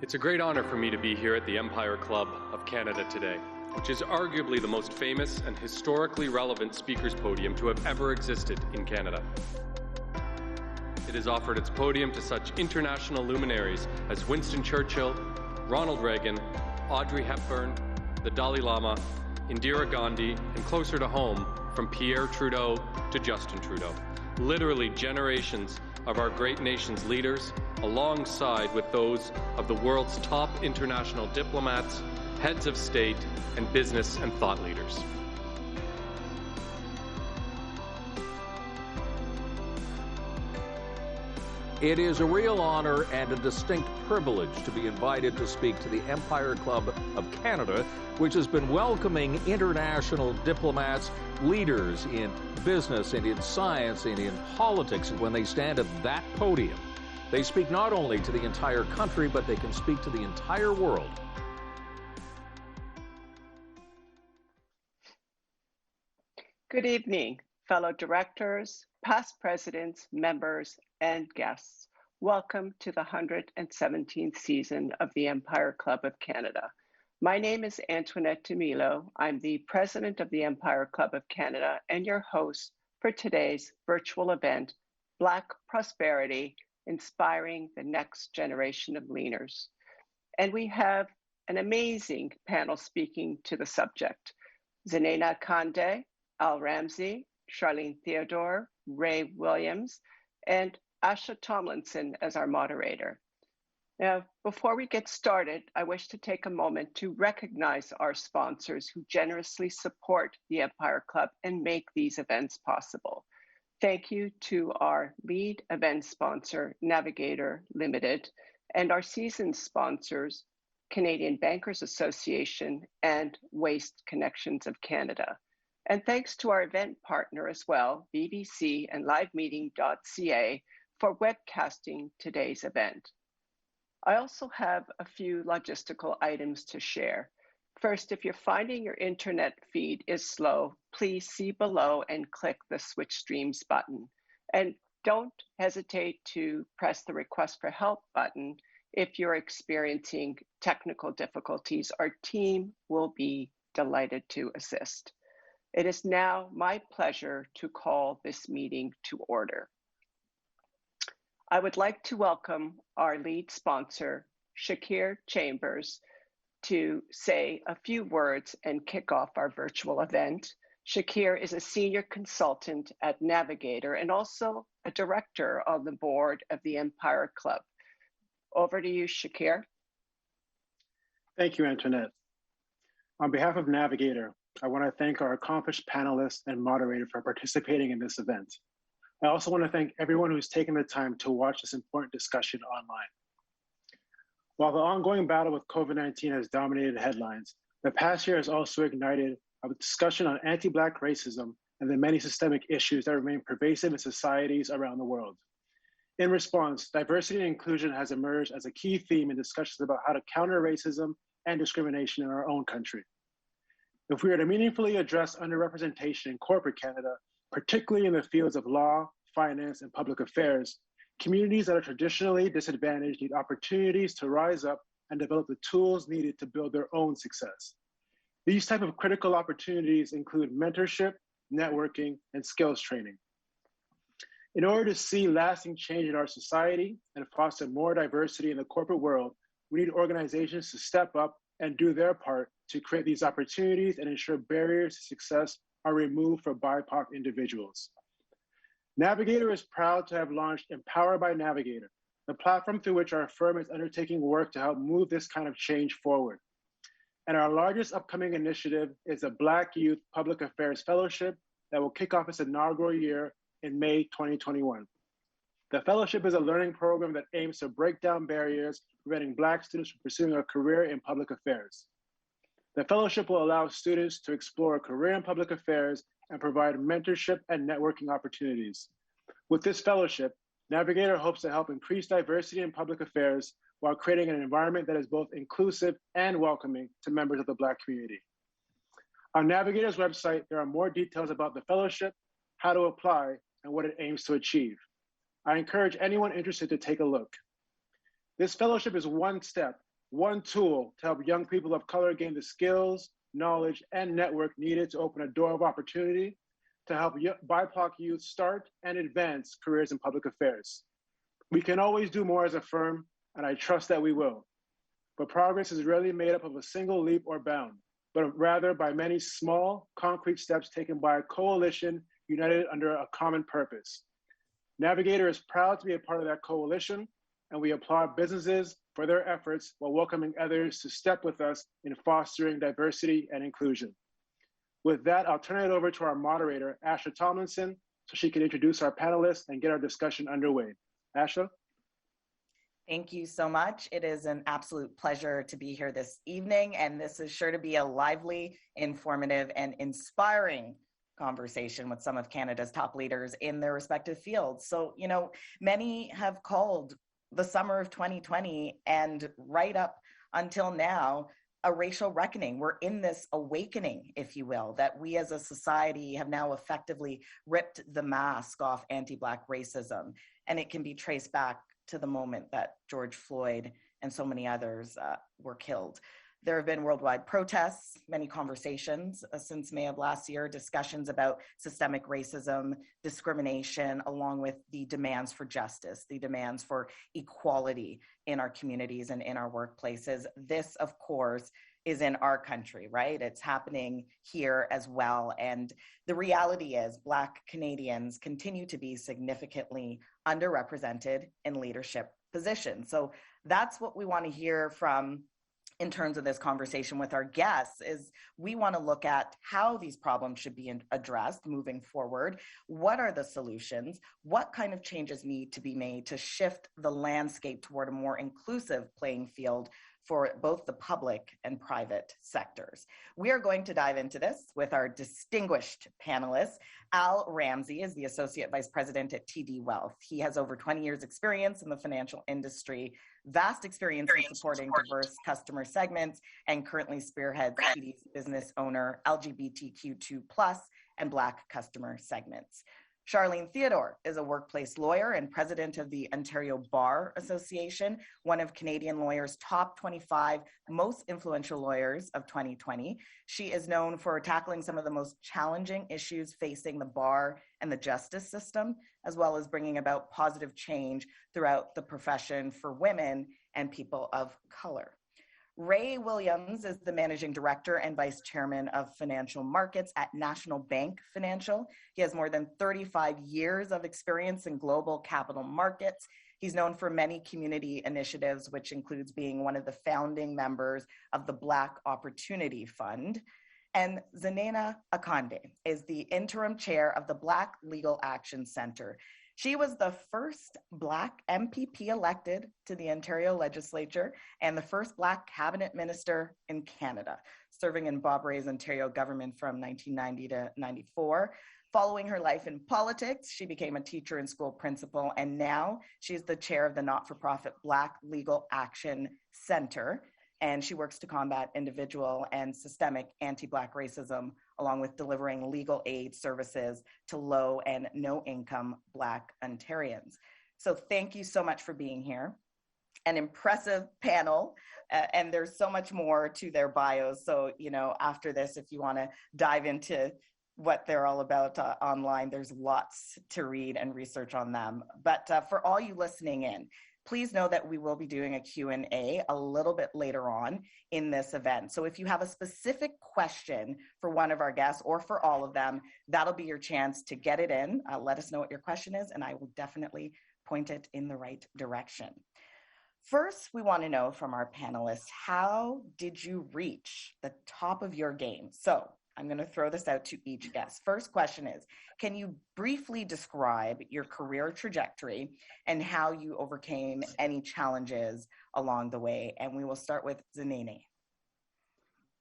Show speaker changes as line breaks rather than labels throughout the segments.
It's a great honor for me to be here at the Empire Club of Canada today, which is arguably the most famous and historically relevant speakers podium to have ever existed in Canada. It has offered its podium to such international luminaries as Winston Churchill, Ronald Reagan, Audrey Hepburn, the Dalai Lama, Indira Gandhi, and closer to home, from Pierre Trudeau to Justin Trudeau. Literally generations of our great nation's leaders, alongside with those of the world's top international diplomats, heads of state, and business and thought leaders.
It is a real honor and a distinct privilege to be invited to speak to the Empire Club of Canada, which has been welcoming international diplomats, leaders in business and in science and in politics. And when they stand at that podium, they speak not only to the entire country, but they can speak to the entire world.
Good evening, fellow directors, past presidents, members, and guests. Welcome to the 117th season of the Empire Club of Canada. My name is Antoinette DeMilo. I'm the president of the Empire Club of Canada and your host for today's virtual event, Black Prosperity, Inspiring the Next Generation of Leaders. And we have an amazing panel speaking to the subject. Zinena Kande, Al Ramsey, Charlene Theodore, Ray Williams, and Asha Tomlinson as our moderator. Now, before we get started, I wish to take a moment to recognize our sponsors who generously support the Empire Club and make these events possible. Thank you to our lead event sponsor, Navigator Limited, and our season sponsors, Canadian Bankers Association and Waste Connections of Canada. And thanks to our event partner as well, BBC and livemeeting.ca, for webcasting today's event. I also have a few logistical items to share. First, if you're finding your internet feed is slow, please see below and click the Switch Streams button. And don't hesitate to press the Request for Help button if you're experiencing technical difficulties. Our team will be delighted to assist. It is now my pleasure to call this meeting to order. I would like to welcome our lead sponsor, Shakir Chambers, to say a few words and kick off our virtual event. Shakir is a senior consultant at Navigator and also a director on the board of the Empire Club. Over to you, Shakir.
Thank you, Antoinette. On behalf of Navigator, I want to thank our accomplished panelists and moderator for participating in this event. I also want to thank everyone who's taken the time to watch this important discussion online. While the ongoing battle with COVID-19 has dominated headlines, the past year has also ignited a discussion on anti-Black racism and the many systemic issues that remain pervasive in societies around the world. In response, diversity and inclusion has emerged as a key theme in discussions about how to counter racism and discrimination in our own country. If we are to meaningfully address underrepresentation in corporate Canada, particularly in the fields of law, finance, and public affairs, communities that are traditionally disadvantaged need opportunities to rise up and develop the tools needed to build their own success. These type of critical opportunities include mentorship, networking, and skills training. In order to see lasting change in our society and foster more diversity in the corporate world, we need organizations to step up and do their part to create these opportunities and ensure barriers to success are removed for BIPOC individuals. Navigator is proud to have launched Empower by Navigator, the platform through which our firm is undertaking work to help move this kind of change forward. And our largest upcoming initiative is the Black Youth Public Affairs Fellowship that will kick off its inaugural year in May 2021. The fellowship is a learning program that aims to break down barriers preventing Black students from pursuing a career in public affairs. The fellowship will allow students to explore a career in public affairs and provide mentorship and networking opportunities. With this fellowship, Navigator hopes to help increase diversity in public affairs while creating an environment that is both inclusive and welcoming to members of the Black community. On Navigator's website, there are more details about the fellowship, how to apply, and what it aims to achieve. I encourage anyone interested to take a look. This fellowship is one step one tool to help young people of color gain the skills, knowledge, and network needed to open a door of opportunity to help BIPOC youth start and advance careers in public affairs. We can always do more as a firm, and I trust that we will. But progress is rarely made up of a single leap or bound, but rather by many small, concrete steps taken by a coalition united under a common purpose. Navigator is proud to be a part of that coalition, and we applaud businesses for their efforts while welcoming others to step with us in fostering diversity and inclusion. With that, I'll turn it over to our moderator, Asha Tomlinson, so she can introduce our panelists and get our discussion underway. Asha?
Thank you so much. It is an absolute pleasure to be here this evening, and this is sure to be a lively, informative, and inspiring conversation with some of Canada's top leaders in their respective fields. So, many have called the summer of 2020 and right up until now a racial reckoning. We're in this awakening, if you will, that we as a society have now effectively ripped the mask off anti-Black racism, and it can be traced back to the moment that George Floyd and so many others were killed. There have been worldwide protests, many conversations since May of last year, discussions about systemic racism, discrimination, along with the demands for justice, the demands for equality in our communities and in our workplaces. This, of course, is in our country, right? It's happening here as well. And the reality is Black Canadians continue to be significantly underrepresented in leadership positions. So that's what we want to hear from in terms of this conversation with our guests. Is we want to look at how these problems should be addressed moving forward. What are the solutions? What kind of changes need to be made to shift the landscape toward a more inclusive playing field for both the public and private sectors? We are going to dive into this with our distinguished panelists. Al Ramsey is the Associate Vice President at TD Wealth. He has over 20 years experience in the financial industry, vast experience in supporting diverse customer segments, and currently spearheads TD's business owner, LGBTQ2+, and Black customer segments. Charlene Theodore is a workplace lawyer and president of the Ontario Bar Association, one of Canadian lawyers' top 25 most influential lawyers of 2020. She is known for tackling some of the most challenging issues facing the bar and the justice system, as well as bringing about positive change throughout the profession for women and people of color. Ray Williams is the Managing Director and Vice Chairman of Financial Markets at National Bank Financial. He has more than 35 years of experience in global capital markets. He's known for many community initiatives, which includes being one of the founding members of the Black Opportunity Fund. And Zanena Akande is the interim chair of the Black Legal Action Center. She was the first Black MPP elected to the Ontario legislature and the first Black cabinet minister in Canada, serving in Bob Rae's Ontario government from 1990 to 94. Following her life in politics, she became a teacher and school principal, and now she's the chair of the not-for-profit Black Legal Action Center, and she works to combat individual and systemic anti-Black racism, along with delivering legal aid services to low and no income Black Ontarians. So thank you so much for being here. An impressive panel, and there's so much more to their bios. So, after this, if you want to dive into what they're all about online, there's lots to read and research on them. But for all you listening in, please know that we will be doing a Q&A a little bit later on in this event. So if you have a specific question for one of our guests or for all of them, that'll be your chance to get it in. Let us know what your question is, and I will definitely point it in the right direction. First, we want to know from our panelists, how did you reach the top of your game? So I'm going to throw this out to each guest. First question is, can you briefly describe your career trajectory and how you overcame any challenges along the way? And we will start with Zanene.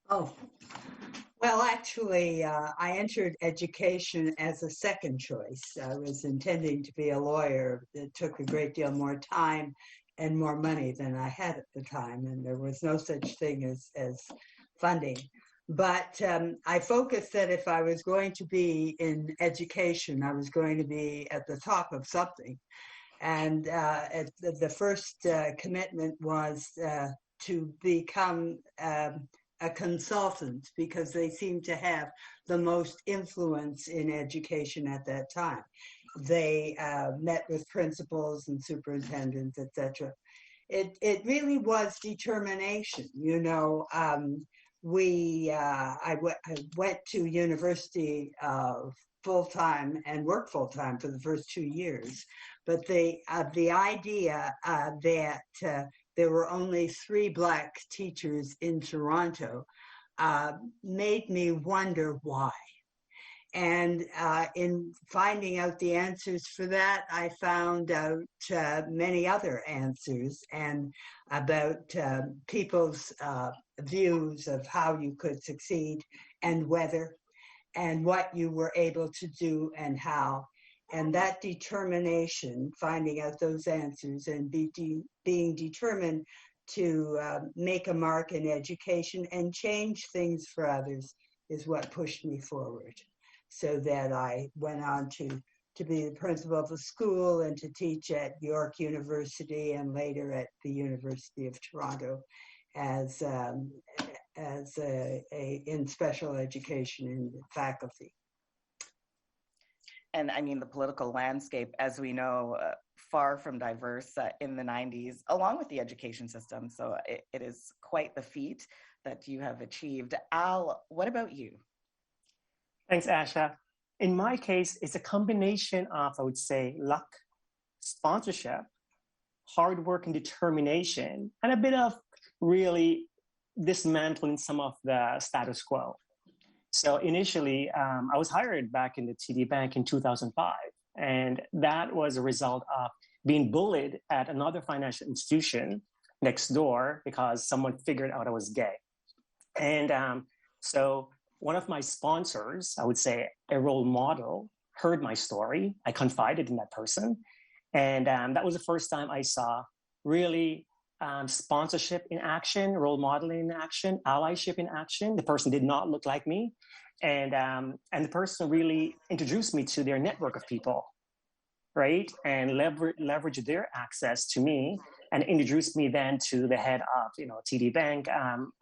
Oh, well, actually, I entered education as a second choice. I was intending to be a lawyer. It took a great deal more time and more money than I had at the time, and there was no such thing as funding. But I focused that if I was going to be in education, I was going to be at the top of something. And the first commitment was to become a consultant because they seemed to have the most influence in education at that time. They met with principals and superintendents, etc. It really was determination. You know, I went to university full-time and worked full-time for the first 2 years, but the idea that there were only 3 Black teachers in Toronto made me wonder why. And in finding out the answers for that, I found out many other answers and about people's views of how you could succeed and whether, and what you were able to do and how. And that determination, finding out those answers and being determined to make a mark in education and change things for others is what pushed me forward. So that I went on to be the principal of the school and to teach at York University and later at the University of Toronto as in special education in faculty.
And I mean, the political landscape, as we know, far from diverse in the 90s, along with the education system. So it is quite the feat that you have achieved. Al, what about you?
Thanks, Asha. In my case, it's a combination of, I would say, luck, sponsorship, hard work and determination, and a bit of really dismantling some of the status quo. So initially, I was hired back in the TD Bank in 2005, and that was a result of being bullied at another financial institution next door because someone figured out I was gay. And so one of my sponsors, I would say a role model, heard my story. I confided in that person. And that was the first time I saw really sponsorship in action, role modeling in action, allyship in action. The person did not look like me. And the person really introduced me to their network of people, right? And leveraged their access to me and introduced me then to the head of, TD Bank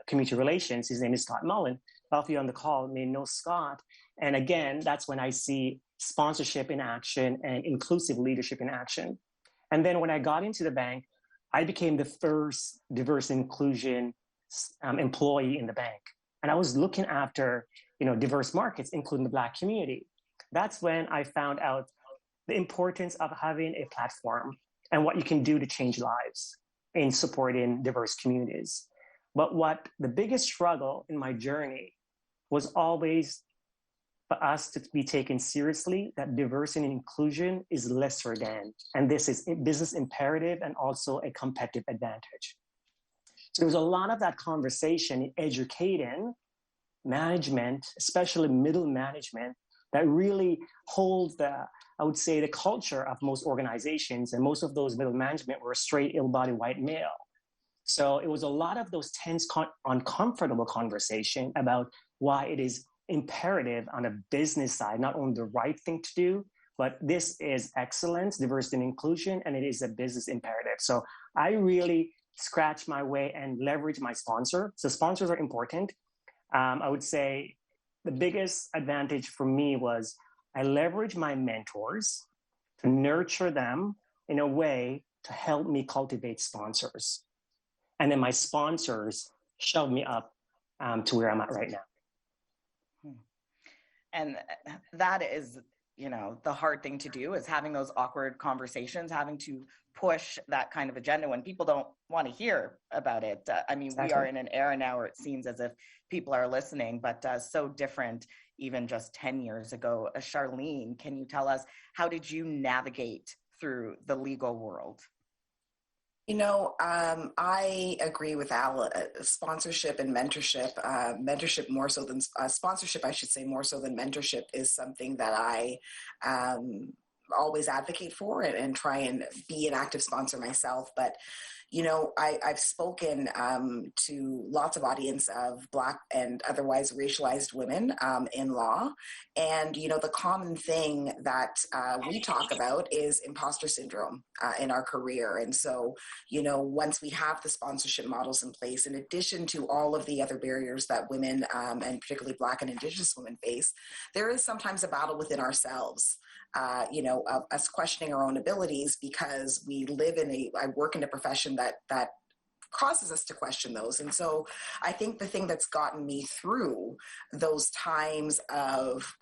Community Relations. His name is Scott Mullen. A lot of you on the call may know Scott. And again, that's when I see sponsorship in action and inclusive leadership in action. And then when I got into the bank, I became the first diversity and inclusion employee in the bank. And I was looking after, diverse markets, including the Black community. That's when I found out the importance of having a platform and what you can do to change lives in supporting diverse communities. But what the biggest struggle in my journey was always for us to be taken seriously, that diversity and inclusion is lesser than, and this is a business imperative and also a competitive advantage. So there was a lot of that conversation in educating management, especially middle management, that really holds the culture of most organizations, and most of those middle management were straight, ill-bodied white male. So it was a lot of those tense, uncomfortable conversation about why it is imperative on a business side, not only the right thing to do, but this is excellence, diversity and inclusion, and it is a business imperative. So I really scratched my way and leveraged my sponsor. So sponsors are important. I would say the biggest advantage for me was I leveraged my mentors to nurture them in a way to help me cultivate sponsors. And then my sponsors shoved me up to where I'm at right now.
And that is, the hard thing to do is having those awkward conversations, having to push that kind of agenda when people don't want to hear about it. Exactly. We are in an era now where it seems as if people are listening, but so different even just 10 years ago. Charlene, can you tell us, how did you navigate through the legal world?
I agree with Al. Sponsorship and mentorship, mentorship more so than sponsorship, I should say, more so than mentorship, is something that I always advocate for and try and be an active sponsor myself. But, I've spoken to lots of audience of Black and otherwise racialized women in law. And, the common thing that we talk about is imposter syndrome in our career. And so, once we have the sponsorship models in place, in addition to all of the other barriers that women and particularly Black and Indigenous women face, there is sometimes a battle within ourselves. Of us questioning our own abilities because I work in a profession that causes us to question those. And so I think the thing that's gotten me through those times of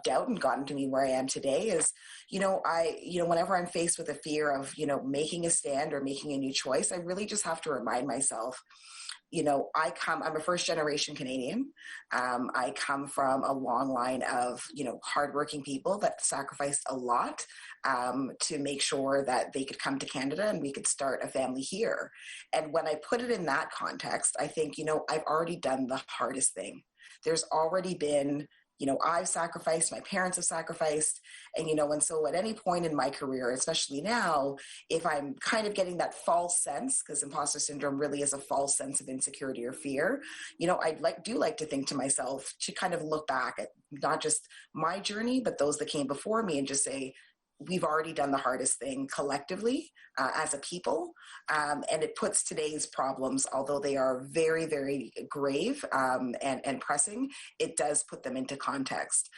doubt and gotten to me where I am today is, whenever I'm faced with a fear of, making a stand or making a new choice, I really just have to remind myself, I'm a first generation Canadian. I come from a long line of, hardworking people that sacrificed a lot to make sure that they could come to Canada and we could start a family here. And when I put it in that context, I think, I've already done the hardest thing. There's already been, I've sacrificed, my parents have sacrificed, and so at any point in my career, especially now, if I'm kind of getting that false sense, because imposter syndrome really is a false sense of insecurity or fear, I do like to think to myself to kind of look back at not just my journey, but those that came before me and just say, we've already done the hardest thing collectively as a people. And it puts today's problems, although they are very, very grave and pressing, it does put them into context.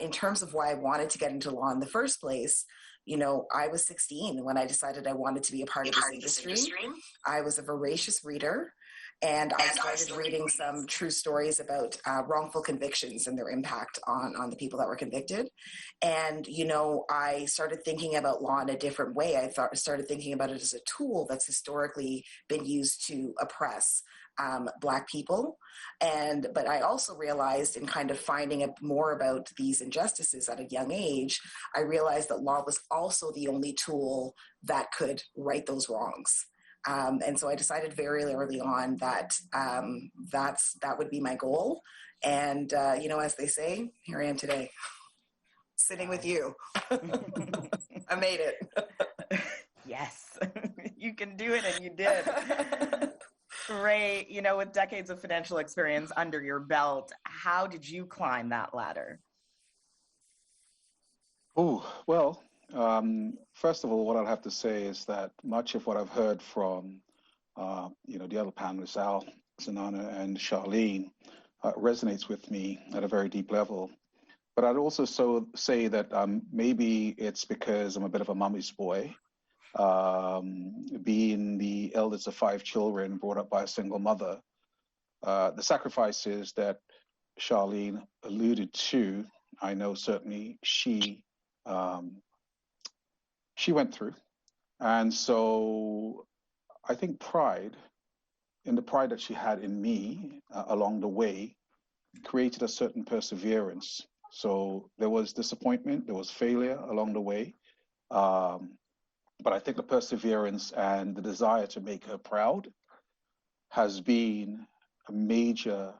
In terms of why I wanted to get into law in the first place, I was 16 when I decided I wanted to be a part of this industry. I was a voracious reader. And I started reading some true stories about wrongful convictions and their impact on the people that were convicted. And, I started thinking about law in a different way. I started thinking about it as a tool that's historically been used to oppress Black people. But I also realized in kind of finding out more about these injustices at a young age, I realized that law was also the only tool that could right those wrongs. And so I decided very early on that that would be my goal. And, as they say, here I am today, sitting with you. I made it.
Yes, you can do it, and you did. Ray, with decades of financial experience under your belt, how did you climb that ladder?
Oh, well, first of all, what I'll have to say is that much of what I've heard from, the other panelists, Al, Zanana, and Charlene, resonates with me at a very deep level. But I'd also say that maybe it's because I'm a bit of a mummy's boy, being the eldest of 5 children brought up by a single mother. The sacrifices that Charlene alluded to, I know certainly she went through. And so I think the pride that she had in me along the way created a certain perseverance. So there was disappointment, there was failure along the way. But I think the perseverance and the desire to make her proud has been a major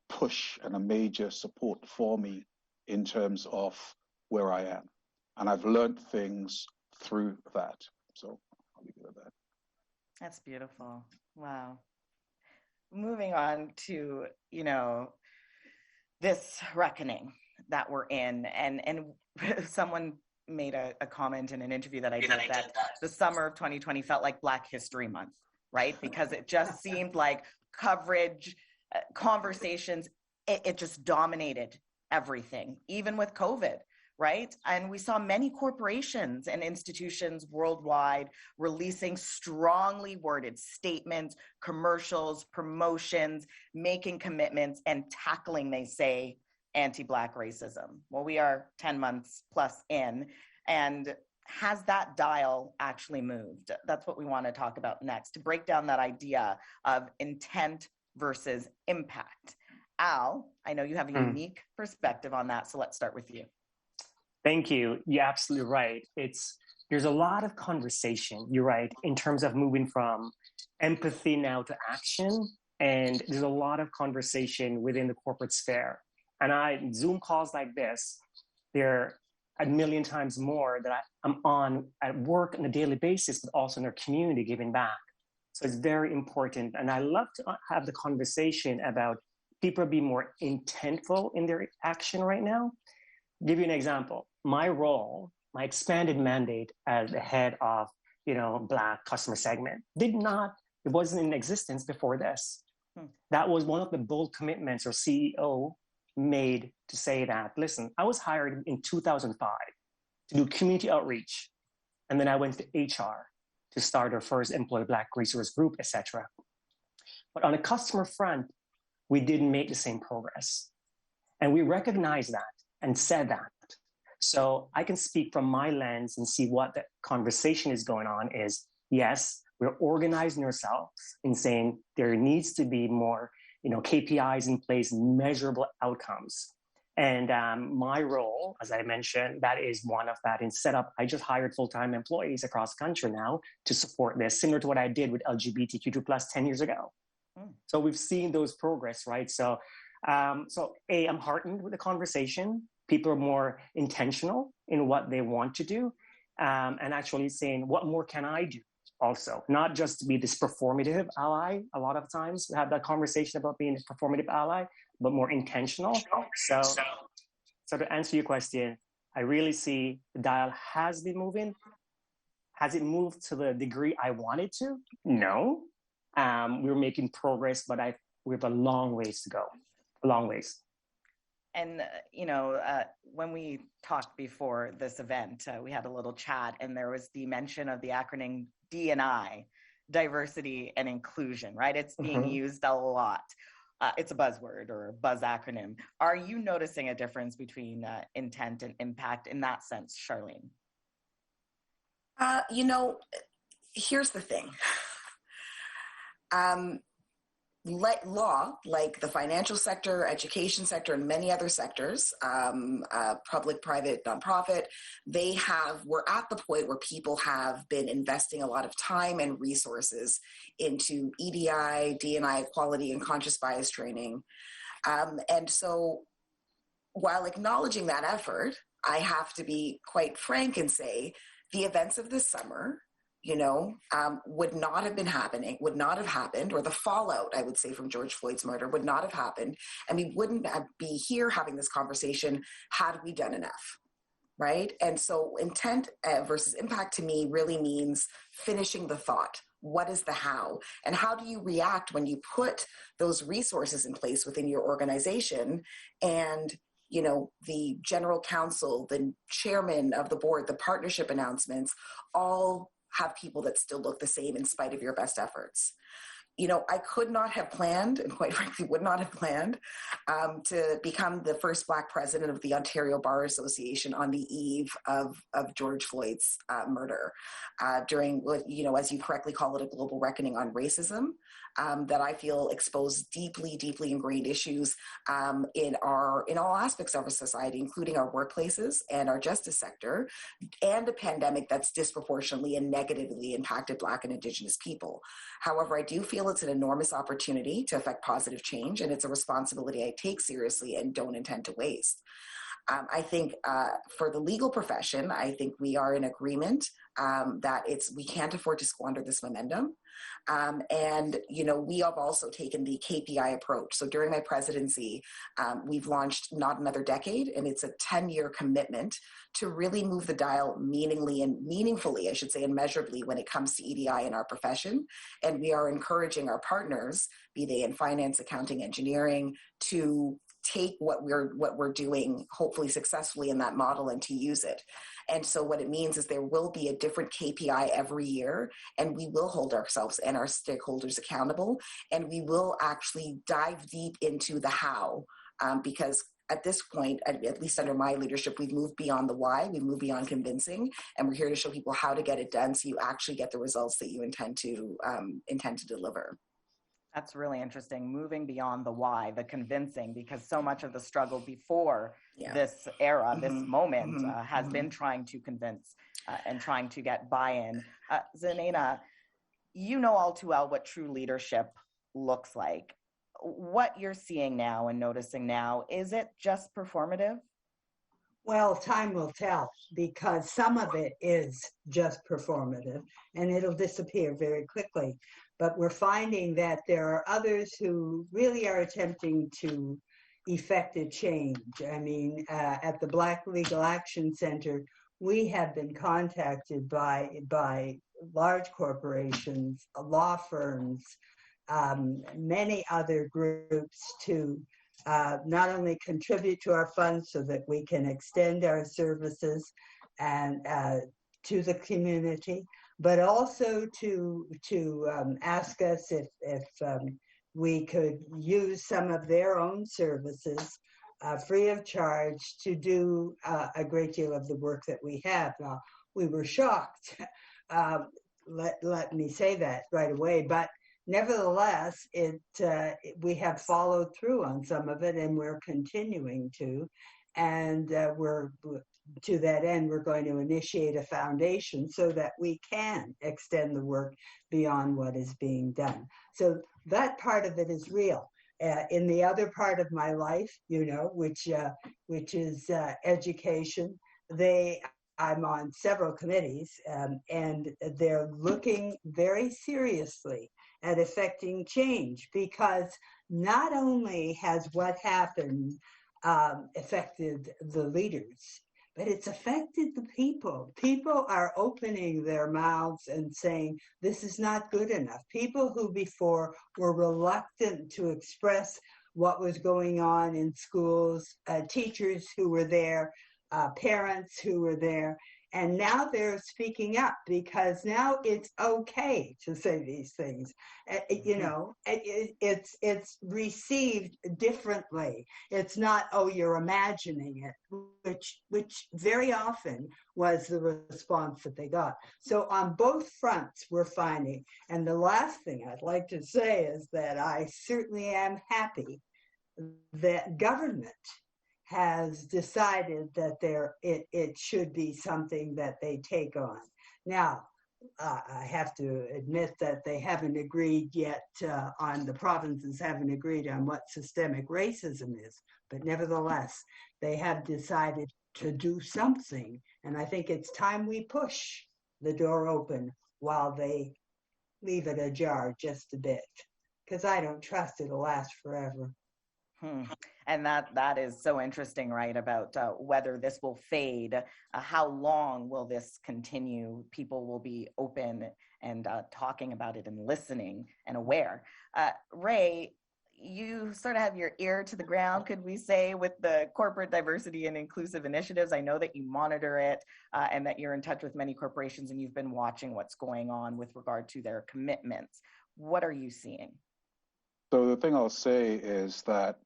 push and a major support for me in terms of where I am. And I've learned things through that. So I'll leave it at that.
That's beautiful. Wow. Moving on to, this reckoning that we're in. And someone made a comment in an interview that I did that the summer of 2020 felt like Black History Month, right? Because it just seemed like coverage, conversations, it just dominated everything, even with COVID. Right? And we saw many corporations and institutions worldwide releasing strongly worded statements, commercials, promotions, making commitments, and tackling, they say, anti-Black racism. Well, we are 10 months plus in, and has that dial actually moved? That's what we want to talk about next, to break down that idea of intent versus impact. Al, I know you have a unique perspective on that, so let's start with you.
Thank you. You're absolutely right. There's a lot of conversation, you're right, in terms of moving from empathy now to action. And there's a lot of conversation within the corporate sphere. And Zoom calls like this, they're a million times more that I'm on at work on a daily basis, but also in their community giving back. So it's very important. And I love to have the conversation about people being more intentful in their action right now. I'll give you an example. My role, my expanded mandate as the head of, Black customer segment it wasn't in existence before this. That was one of the bold commitments our CEO made to say that, listen, I was hired in 2005 to do community outreach. And then I went to HR to start our first employee Black resource group, etc. But on a customer front, we didn't make the same progress. And we recognized that and said that. So I can speak from my lens and see what the conversation is going on is, yes, we're organizing ourselves in saying there needs to be more, KPIs in place, measurable outcomes. And my role, as I mentioned, that is one of that in setup. I just hired full-time employees across the country now to support this, similar to what I did with LGBTQ2+ 10 years ago. So we've seen those progress, right? So, I'm heartened with the conversation. People are more intentional in what they want to do, and actually saying, what more can I do? Also, not just to be this performative ally. A lot of times we have that conversation about being a performative ally, but more intentional. So to answer your question, I really see the dial has been moving. Has it moved to the degree I wanted to? No. We're making progress, but we have a long ways to go. A long ways.
And, when we talked before this event, we had a little chat and there was the mention of the acronym D&I, diversity and inclusion, right? It's being used a lot. It's a buzzword or a buzz acronym. Are you noticing a difference between intent and impact in that sense, Charlene?
Here's the thing. Law, like the financial sector, education sector, and many other sectors, public, private, nonprofit, we're at the point where people have been investing a lot of time and resources into EDI, D&I equality, and conscious bias training. And so while acknowledging that effort, I have to be quite frank and say the events of this summer would not have happened, or the fallout, I would say, from George Floyd's murder would not have happened. And we wouldn't be here having this conversation had we done enough, right? And so intent versus impact to me really means finishing the thought. What is the how? And how do you react when you put those resources in place within your organization and the general counsel, the chairman of the board, the partnership announcements, all have people that still look the same in spite of your best efforts. I could not have planned, and quite frankly would not have planned, to become the first Black president of the Ontario Bar Association on the eve of George Floyd's murder, during what, as you correctly call it, a global reckoning on racism, that I feel exposed deeply, deeply ingrained issues in all aspects of our society, including our workplaces and our justice sector, and a pandemic that's disproportionately and negatively impacted Black and Indigenous people. However, I do feel it's an enormous opportunity to affect positive change, and it's a responsibility I take seriously and don't intend to waste. I think for the legal profession, I think we are in agreement that we can't afford to squander this momentum. And we have also taken the KPI approach. So during my presidency, we've launched Not Another Decade, and it's a 10-year commitment to really move the dial meaningfully, I should say, and measurably when it comes to EDI in our profession. And we are encouraging our partners, be they in finance, accounting, engineering, to take what we're doing, hopefully successfully in that model, and to use it. And so what it means is there will be a different KPI every year, and we will hold ourselves and our stakeholders accountable, and we will actually dive deep into the how, because at this point, at least under my leadership, we've moved beyond the why, we've moved beyond convincing, and we're here to show people how to get it done so you actually get the results that you intend to deliver.
That's really interesting, moving beyond the why, the convincing, because so much of the struggle before this era, this moment, has been trying to convince and trying to get buy-in. Zanina, you know all too well what true leadership looks like. What you're seeing now and noticing now, is it just performative?
Well, time will tell, because some of it is just performative and it'll disappear very quickly. But we're finding that there are others who really are attempting to effect a change. I mean, at the Black Legal Action Center, we have been contacted by large corporations, law firms, many other groups to not only contribute to our funds so that we can extend our services and to the community, but also to ask us if we could use some of their own services free of charge to do a great deal of the work that we have. Now, we were shocked. Let me say that right away, but nevertheless, we have followed through on some of it, and we're continuing to. And to that end, we're going to initiate a foundation so that we can extend the work beyond what is being done. So that part of it is real. In the other part of my life, which is education, I'm on several committees, and they're looking very seriously at effecting change, because not only has what happened affected the leaders, but it's affected the people. People are opening their mouths and saying, this is not good enough. People who before were reluctant to express what was going on in schools, teachers who were there, parents who were there, and now they're speaking up, because now it's okay to say these things. It's received differently. It's not, oh, you're imagining it, which very often was the response that they got. So on both fronts, we're finding. And the last thing I'd like to say is that I certainly am happy that government has decided that it should be something that they take on. Now, I have to admit that they haven't agreed yet the provinces haven't agreed on what systemic racism is, but nevertheless, they have decided to do something. And I think it's time we push the door open while they leave it ajar just a bit, because I don't trust it'll last forever.
And that is so interesting, right, about whether this will fade. How long will this continue? People will be open and talking about it and listening and aware. Ray, you sort of have your ear to the ground, could we say, with the corporate diversity and inclusive initiatives. I know that you monitor it and that you're in touch with many corporations, and you've been watching what's going on with regard to their commitments. What are you seeing?
So the thing I'll say is that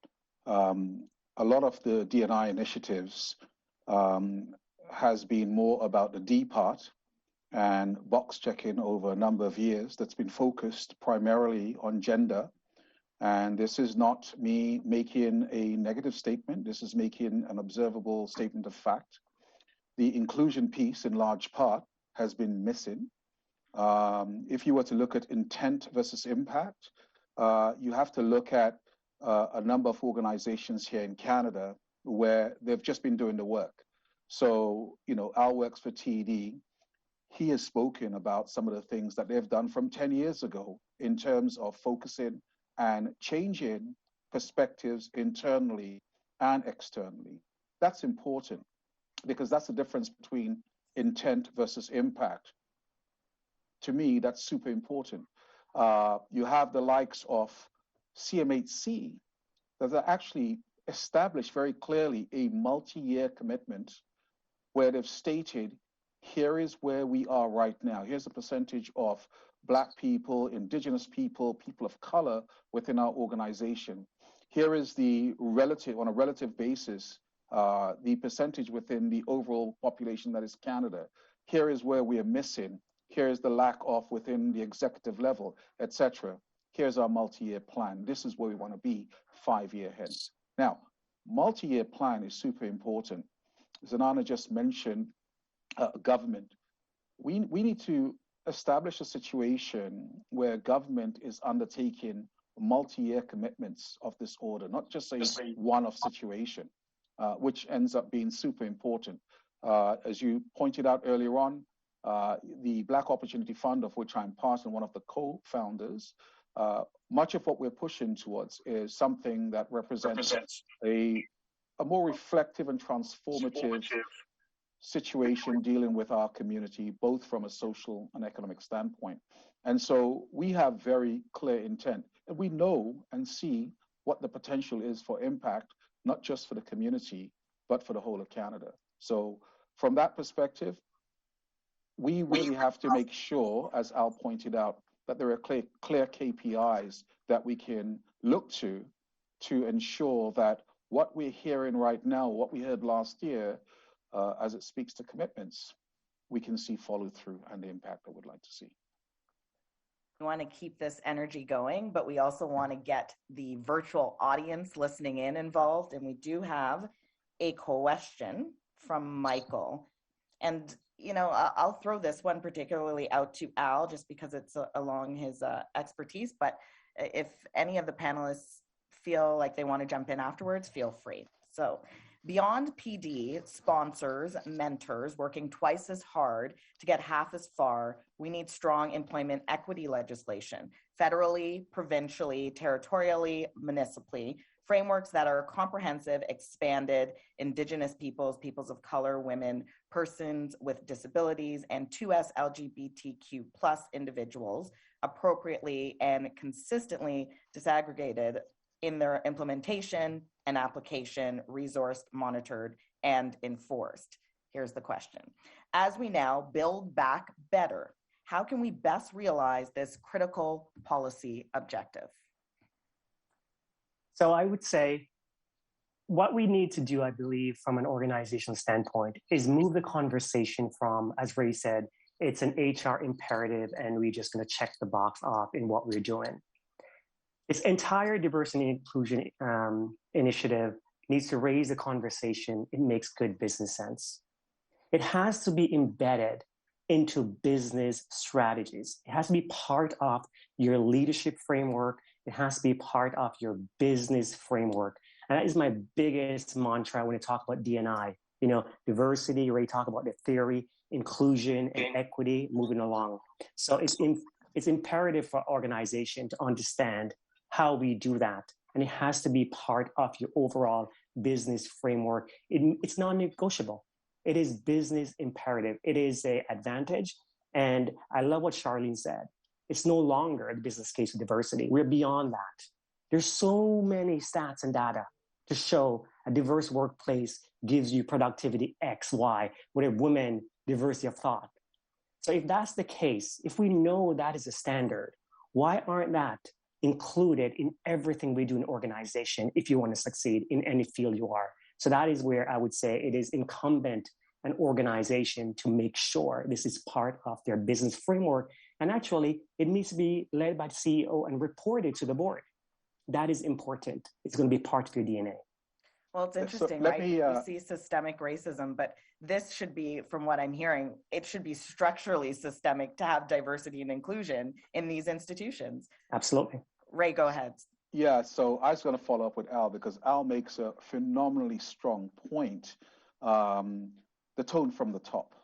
a lot of the D&I initiatives has been more about the D part and box checking over a number of years. That's been focused primarily on gender. And this is not me making a negative statement. This is making an observable statement of fact. The inclusion piece, in large part, has been missing. If you were to look at intent versus impact, you have to look at a number of organizations here in Canada where they've just been doing the work. So, Al works for TD. He has spoken about some of the things that they've done from 10 years ago in terms of focusing and changing perspectives internally and externally. That's important, because that's the difference between intent versus impact. To me, that's super important. You have the likes of CMHC that are actually established very clearly a multi-year commitment where they've stated, here is where we are right now. Here's the percentage of Black people, Indigenous people, people of color within our organization. Here is the relative, on a relative basis, the percentage within the overall population that is Canada. Here is where we are missing. Here is the lack of within the executive level, etc. Here's our multi-year plan. This is where we want to be 5 years ahead. Now, multi-year plan is super important. Zanana just mentioned government. We need to establish a situation where government is undertaking multi-year commitments of this order, not just a one-off situation. which ends up being super important. As you pointed out earlier on, the Black Opportunity Fund, of which I'm part and one of the co-founders, much of what we're pushing towards is something that represents a more reflective and transformative situation dealing with our community, both from a social and economic standpoint. And so we have very clear intent, and we know and see what the potential is for impact, not just for the community, but for the whole of Canada. So from that perspective, we really have to make sure, as Al pointed out, that there are clear KPIs that we can look to ensure that what we're hearing right now, what we heard last year, as it speaks to commitments, we can see follow through and the impact that we'd like to see.
We want to keep this energy going, but we also want to get the virtual audience listening in involved. And we do have a question from Michael. And, you know, I'll throw this one particularly out to Al, just because it's along his expertise. But if any of the panelists feel like they want to jump in afterwards, feel free. So, beyond PD, sponsors, mentors working twice as hard to get half as far, we need strong employment equity legislation, federally, provincially, territorially, municipally, frameworks that are comprehensive, expanded, Indigenous peoples, peoples of color, women, persons with disabilities, and 2S LGBTQ plus individuals appropriately and consistently disaggregated in their implementation and application, resourced, monitored, and enforced. Here's the question. As we now build back better, how can we best realize this critical policy objective?
So I would say what we need to do, I believe, from an organizational standpoint, is move the conversation from, as Ray said, it's an HR imperative and we're just going to check the box off in what we're doing. This entire diversity and inclusion initiative needs to raise the conversation. It makes good business sense. It has to be embedded into business strategies. It has to be part of your leadership framework. It has to be part of your business framework. And that is my biggest mantra when I talk about D&I. You know, diversity, Ray talk about the theory, inclusion and equity, moving along. So it's imperative for organization to understand how we do that. And it has to be part of your overall business framework. It's non-negotiable. It is business imperative. It is an advantage. And I love what Charlene said. It's no longer the business case of diversity. We're beyond that. There's so many stats and data to show a diverse workplace gives you productivity X, Y, with a woman diversity of thought. So if that's the case, if we know that is a standard, why aren't that included in everything we do in organization if you want to succeed in any field you are? So that is where I would say it is incumbent an organization to make sure this is part of their business framework. And actually, it needs to be led by the CEO and reported to the board. That is important. It's going to be part of your DNA.
Well, it's interesting, right? We see systemic racism, but this should be, from what I'm hearing, it should be structurally systemic to have diversity and inclusion in these institutions.
Absolutely.
Ray, go ahead.
Yeah, so I was going to follow up with Al because Al makes a phenomenally strong point. The tone from the top,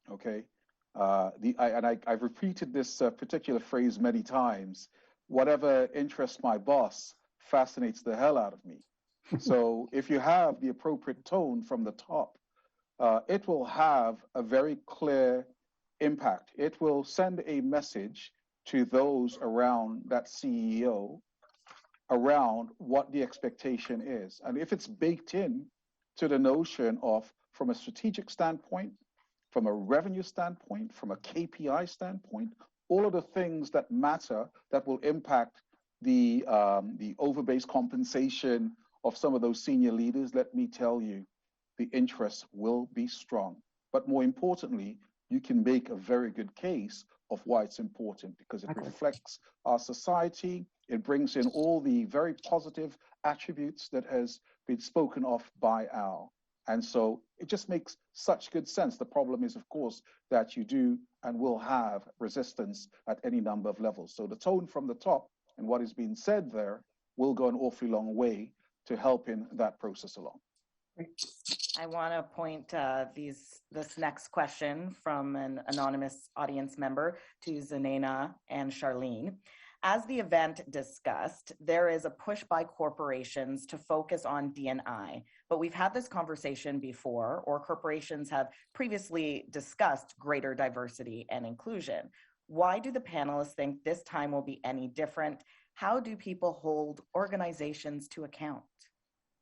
okay? I've repeated this particular phrase many times. Whatever interests my boss fascinates the hell out of me. So if you have the appropriate tone from the top, it will have a very clear impact. It will send a message to those around that CEO around what the expectation is. And if it's baked in to the notion of, from a strategic standpoint, from a revenue standpoint, from a KPI standpoint, all of the things that matter that will impact the over-based compensation of some of those senior leaders, let me tell you, the interest will be strong. But more importantly, you can make a very good case of why it's important because it reflects our society. It brings in all the very positive attributes that has been spoken of by Al. And so it just makes such good sense. The problem is, of course, that you do and will have resistance at any number of levels. So the tone from the top and what is being said there will go an awfully long way to helping that process along.
I want to point this next question from an anonymous audience member to Zanena and Charlene. As the event discussed, there is a push by corporations to focus on D&I, but we've had this conversation before, or corporations have previously discussed greater diversity and inclusion. Why do the panelists think this time will be any different? How do people hold organizations to account?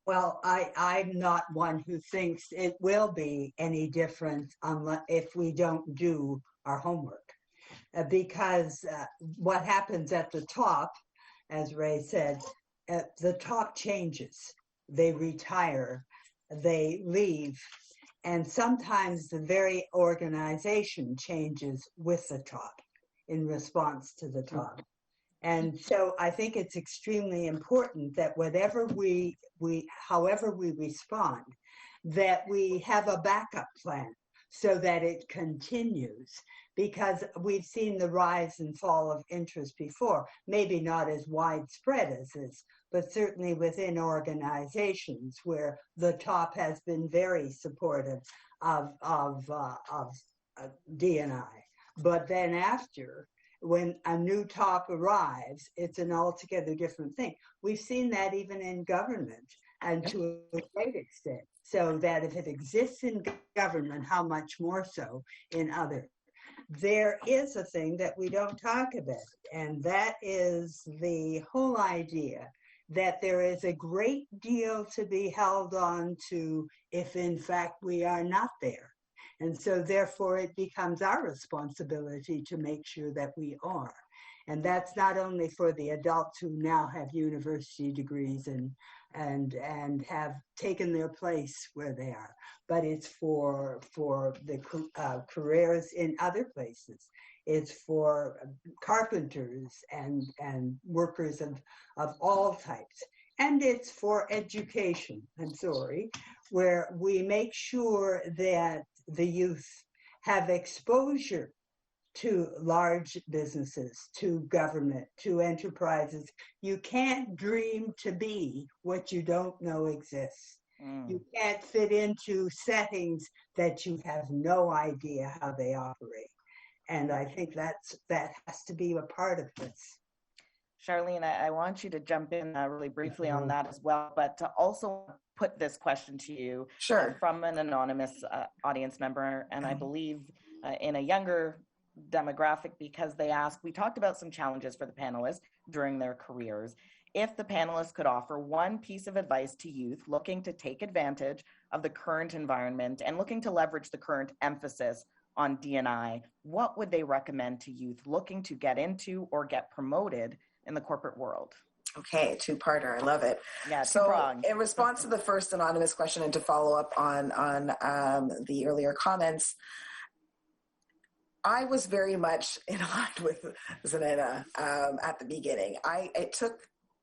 Well, I'm not one who thinks it will be any different if we don't do our homework. Because what happens at the top, as Ray said, the top changes. They retire, they leave, and sometimes the very organization changes with the top in response to the top. And so I think it's extremely important that however we respond, that we have a backup plan so that it continues, because we've seen the rise and fall of interest before, maybe not as widespread as this, but certainly within organizations where the top has been very supportive of D&I. But then after, when a new top arrives, it's an altogether different thing. We've seen that even in government, and to a great extent. So that if it exists in government, how much more so in other. There is a thing that we don't talk about, and that is the whole idea that there is a great deal to be held on to if in fact we are not there. And so therefore it becomes our responsibility to make sure that we are. And that's not only for the adults who now have university degrees and have taken their place where they are, but it's for the careers in other places. It's for carpenters and workers of all types. And it's for education, where we make sure that the youth have exposure to large businesses, to government, to enterprises. You can't dream to be what you don't know exists. You can't fit into settings that you have no idea how they operate. And I think that has to be a part of this.
Charlene, I want you to jump in really briefly on that as well, but to also put this question to you from an anonymous audience member, and I believe in a younger demographic, because they asked, we talked about some challenges for the panelists during their careers. If the panelists could offer one piece of advice to youth looking to take advantage of the current environment and looking to leverage the current emphasis on D&I, what would they recommend to youth looking to get into or get promoted in the corporate world?
Okay, two-parter. I love it.
Yeah,
so
two-pronged.
In response to the first anonymous question and to follow up on the earlier comments, I was very much in line with Zanena at the beginning.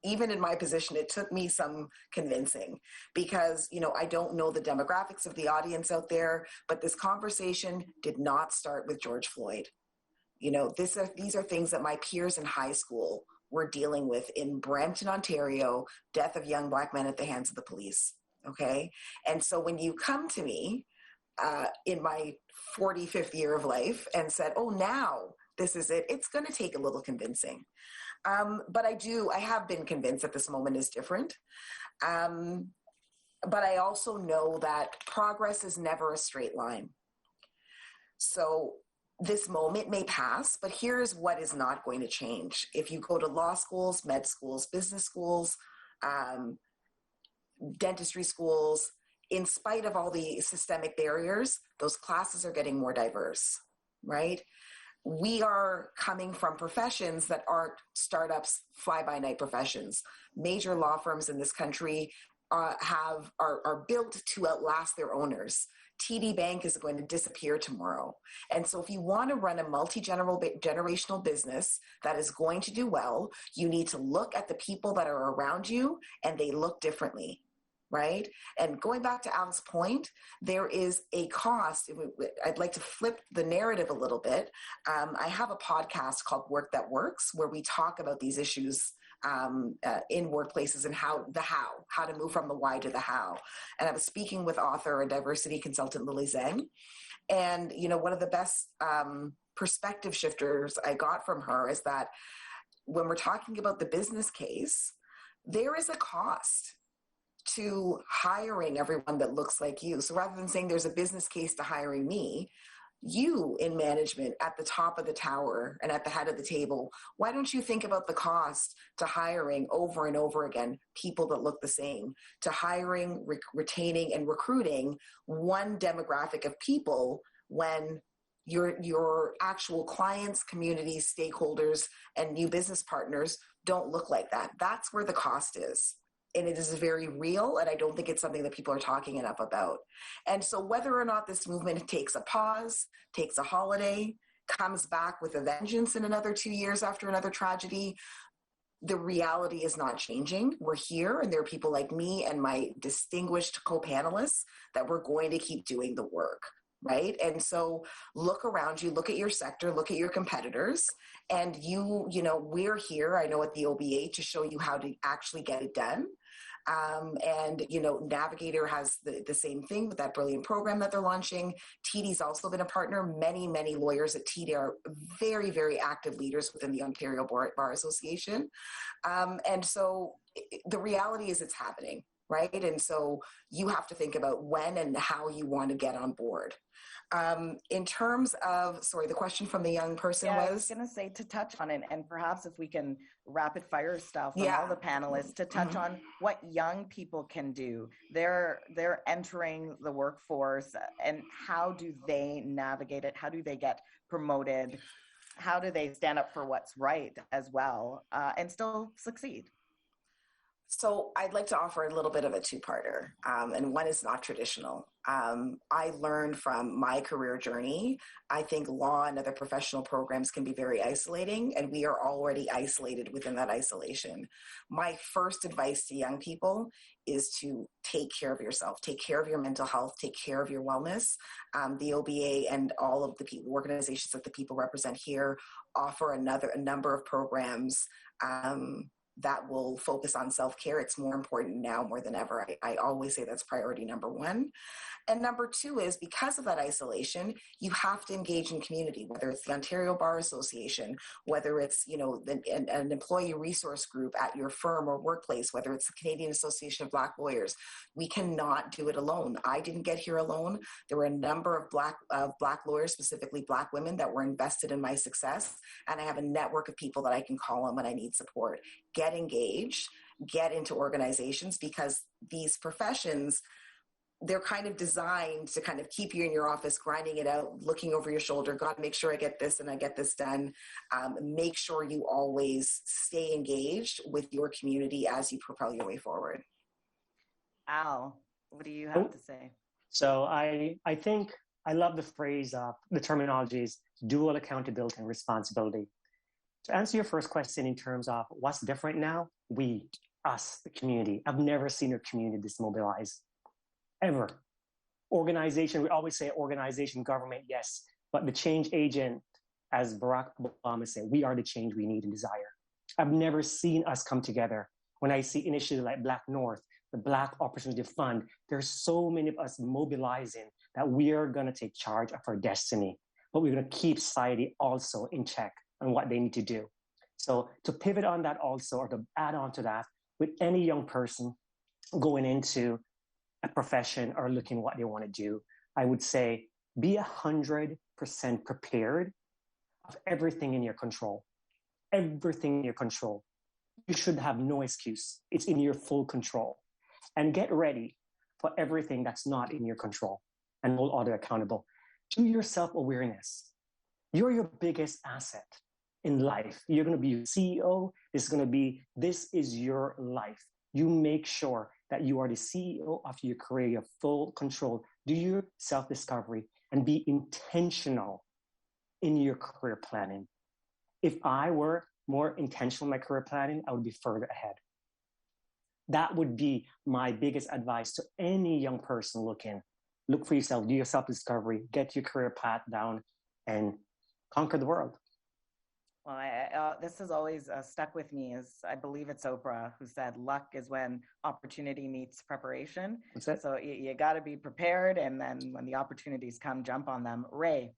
Even in my position, it took me some convincing because, I don't know the demographics of the audience out there, but this conversation did not start with George Floyd. These are things that my peers in high school were dealing with in Brampton, Ontario, death of young Black men at the hands of the police. Okay. And so when you come to me in my 45th year of life and said, oh, now this is it, it's going to take a little convincing. But I have been convinced that this moment is different. But I also know that progress is never a straight line. So this moment may pass, but here's what is not going to change. If you go to law schools, med schools, business schools, dentistry schools, in spite of all the systemic barriers, those classes are getting more diverse, right? We are coming from professions that aren't startups, fly-by-night professions. Major law firms in this country are built to outlast their owners. TD Bank is going to disappear tomorrow. And so if you want to run a multi-generational business that is going to do well, you need to look at the people that are around you, and they look differently. Right? And going back to Al's point, there is a cost. I'd like to flip the narrative a little bit. I have a podcast called Work That Works, where we talk about these issues in workplaces, and how to move from the why to the how. And I was speaking with author and diversity consultant Lily Zhang, and one of the best perspective shifters I got from her is that when we're talking about the business case, there is a cost to hiring everyone that looks like you. So rather than saying there's a business case to hiring me, you in management at the top of the tower and at the head of the table, why don't you think about the cost to hiring over and over again people that look the same, to hiring, retaining, and recruiting one demographic of people when your actual clients, communities, stakeholders, and new business partners don't look like that. That's where the cost is. And it is very real, and I don't think it's something that people are talking enough about. And so whether or not this movement takes a pause, takes a holiday, comes back with a vengeance in another 2 years after another tragedy, the reality is not changing. We're here, and there are people like me and my distinguished co-panelists that we're going to keep doing the work, right? And so look around you, look at your sector, look at your competitors, and we're here, I know at the OBA, to show you how to actually get it done. And Navigator has the same thing with that brilliant program that they're launching. TD's also been a partner. Many lawyers at TD are very, very active leaders within the Ontario Bar Association. And so the reality is it's happening, right? And so you have to think about when and how you want to get on board. In terms of, the question from the young person was?
I was going to say to touch on it, and perhaps if we can rapid fire style from all the panelists to touch on what young people can do. They're entering the workforce, and how do they navigate it? How do they get promoted? How do they stand up for what's right as well, and still succeed?
So I'd like to offer a little bit of a two-parter, and one is not traditional. I learned from my career journey, I think law and other professional programs can be very isolating, and we are already isolated within that isolation. My first advice to young people is to take care of yourself, take care of your mental health, take care of your wellness. The OBA and all of the organizations that the people represent here offer a number of programs that will focus on self-care. It's more important now more than ever. I always say that's priority number one. And number two is, because of that isolation, you have to engage in community, whether it's the Ontario Bar Association, whether it's an employee resource group at your firm or workplace, whether it's the Canadian Association of Black Lawyers. We cannot do it alone. I didn't get here alone. There were a number of Black lawyers, specifically Black women, that were invested in my success, and I have a network of people that I can call on when I need support. Get engaged, get into organizations, because these professions, they're kind of designed to kind of keep you in your office, grinding it out, looking over your shoulder. God, make sure I get this and I get this done. Make sure you always stay engaged with your community as you propel your way forward.
Al, what do you have to say?
So I think I love the phrase, the terminology is dual accountability and responsibility. To answer your first question in terms of what's different now, us, the community. I've never seen a community this mobilized, ever. Organization, we always say organization, government, yes, but the change agent, as Barack Obama said, we are the change we need and desire. I've never seen us come together. When I see initiatives like Black North, the Black Opportunity Fund, there's so many of us mobilizing that we are going to take charge of our destiny, but we're going to keep society also in check on what they need to do. So to pivot on that also, or to add on to that, with any young person going into a profession or looking what they want to do, I would say be 100% prepared of everything in your control. Everything in your control. You should have no excuse. It's in your full control. And get ready for everything that's not in your control, and hold others accountable. Do your self-awareness. You're your biggest asset in life. You're going to be CEO. This is your life. You make sure that you are the CEO of your career, you have full control. Do your self-discovery and be intentional in your career planning. If I were more intentional in my career planning, I would be further ahead. That would be my biggest advice to any young person looking. Look for yourself, do your self-discovery, get your career path down, and conquer the world.
Well, this has always stuck with me. Is I believe it's Oprah who said, "Luck is when opportunity meets preparation."
That's it.
So you got to be prepared, and then when the opportunities come, jump on them. Ray.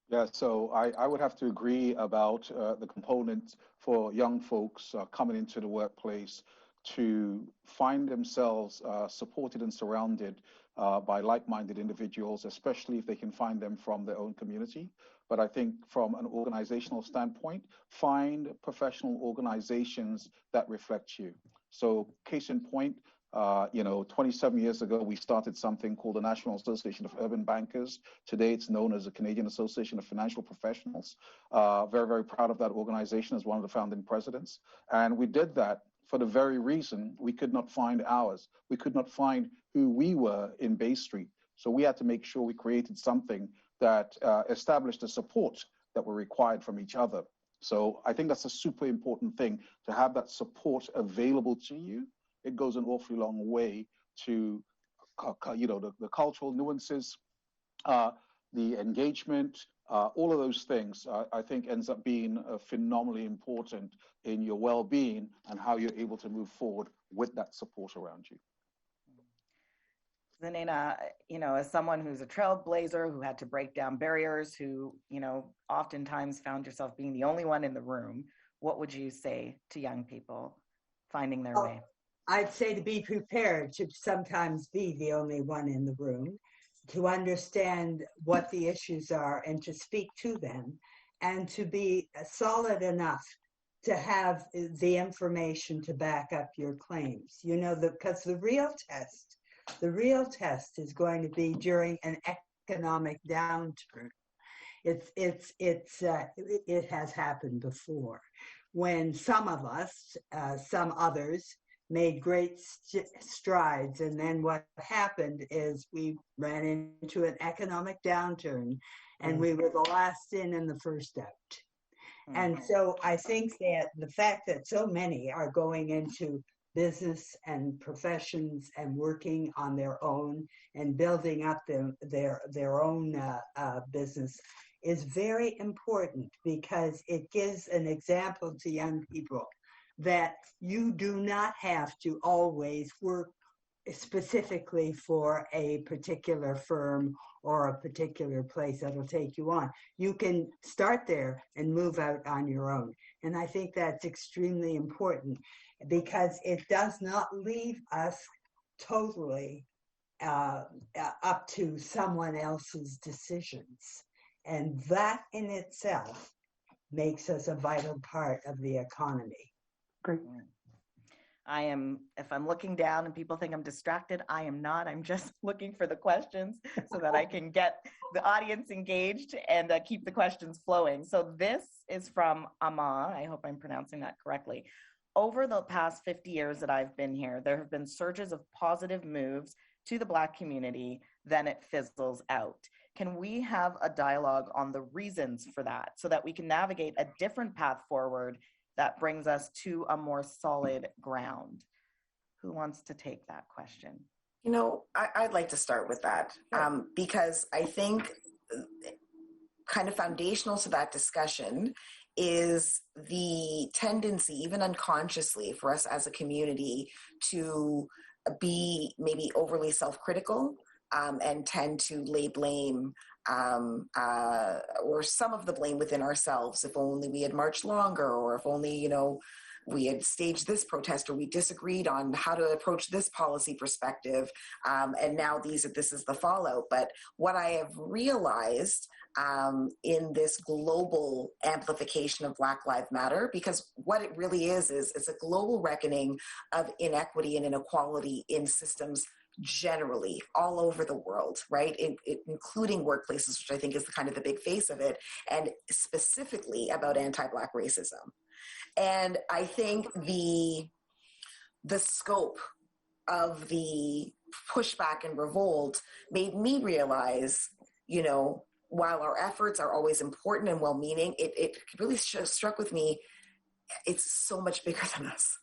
Yeah, so I would have to agree about the component for young folks coming into the workplace to find themselves supported and surrounded by like-minded individuals, especially if they can find them from their own community. But I think from an organizational standpoint, find professional organizations that reflect you. So case in point, 27 years ago, we started something called the National Association of Urban Bankers. Today, it's known as the Canadian Association of Financial Professionals. Very, very proud of that organization as one of the founding presidents. And we did that for the very reason we could not find ours. We could not find who we were in Bay Street. So we had to make sure we created something that established the support that were required from each other. So I think that's a super important thing, to have that support available to you. It goes an awfully long way to, the cultural nuances, the engagement, all of those things, I think ends up being phenomenally important in your well-being and how you're able to move forward with that support around you.
Zanina, as someone who's a trailblazer, who had to break down barriers, who, oftentimes found yourself being the only one in the room, what would you say to young people finding their way?
I'd say to be prepared to sometimes be the only one in the room, to understand what the issues are and to speak to them, and to be solid enough to have the information to back up your claims. Because the real test is going to be during an economic downturn. It has happened before, when some of us, some others, made great strides, and then what happened is we ran into an economic downturn, and we were the last in and the first out. And so I think that the fact that so many are going into business and professions and working on their own and building up their own business is very important, because it gives an example to young people that you do not have to always work specifically for a particular firm or a particular place that'll take you on. You can start there and move out on your own. And I think that's extremely important, because it does not leave us totally up to someone else's decisions. And that in itself makes us a vital part of the economy.
Great.
If I'm looking down and people think I'm distracted, I am not. I'm just looking for the questions so that I can get the audience engaged and keep the questions flowing. So this is from Ama. I hope I'm pronouncing that correctly. Over the past 50 years that I've been here, there have been surges of positive moves to the Black community, then it fizzles out. Can we have a dialogue on the reasons for that so that we can navigate a different path forward that brings us to a more solid ground? Who wants to take that question?
I'd like to start with that, because I think kind of foundational to that discussion is the tendency, even unconsciously, for us as a community to be maybe overly self-critical and tend to lay blame or some of the blame within ourselves. If only we had marched longer, or if only, we had staged this protest, or we disagreed on how to approach this policy perspective. And now this is the fallout. But what I have realized in this global amplification of Black Lives Matter, because what it really is it's a global reckoning of inequity and inequality in systems generally all over the world, right? Including workplaces, which I think is kind of the big face of it, and specifically about anti-Black racism. And I think the scope of the pushback and revolt made me realize, while our efforts are always important and well-meaning, it really struck with me, it's so much bigger than us.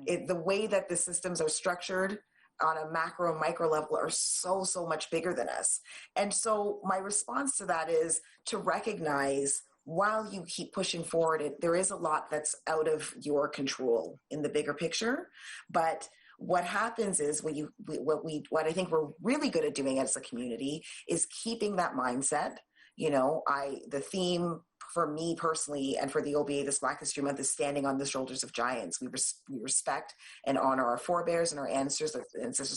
The way that the systems are structured on a macro and micro level are so much bigger than us. And so my response to that is to recognize while you keep pushing forward, there is a lot that's out of your control in the bigger picture. But what happens is what I think we're really good at doing as a community is keeping that mindset. The theme for me personally and for the OBA this Black History Month is standing on the shoulders of giants. We respect and honor our forebears and our ancestors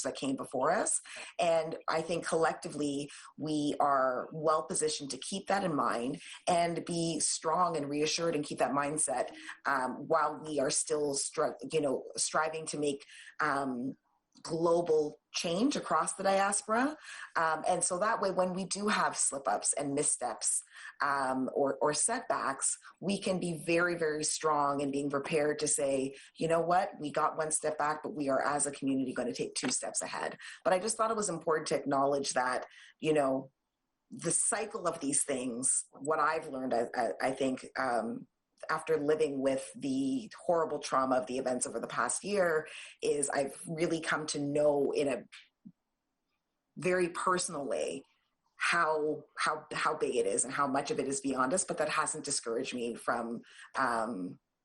that came before us. And I think collectively we are well positioned to keep that in mind and be strong and reassured and keep that mindset while we are still striving to make global change across the diaspora. And so that way, when we do have slip-ups and missteps or setbacks, we can be very, very strong in being prepared to say, you know what, we got one step back, but we are as a community going to take 2 steps ahead. But I just thought it was important to acknowledge that, the cycle of these things, what I've learned, I think, after living with the horrible trauma of the events over the past year, is I've really come to know in a very personal way how big it is and how much of it is beyond us, but that hasn't discouraged me from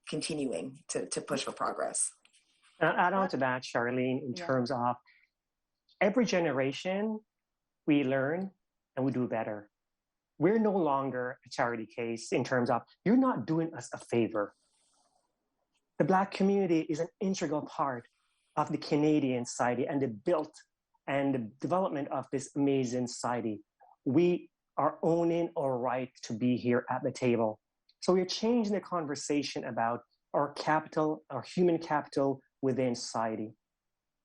continuing to push for progress.
And I'll add on to that, Charlene, in terms of every generation, we learn and we do better. We're no longer a charity case in terms of you're not doing us a favor. The Black community is an integral part of the Canadian society and the built and the development of this amazing society. We are owning our right to be here at the table. So we're changing the conversation about our capital, our human capital within society,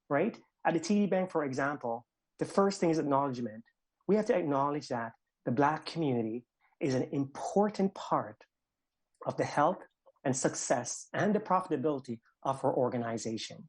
right? At the TD Bank, for example, the first thing is acknowledgement. We have to acknowledge that the Black community is an important part of the health and success and the profitability of our organization.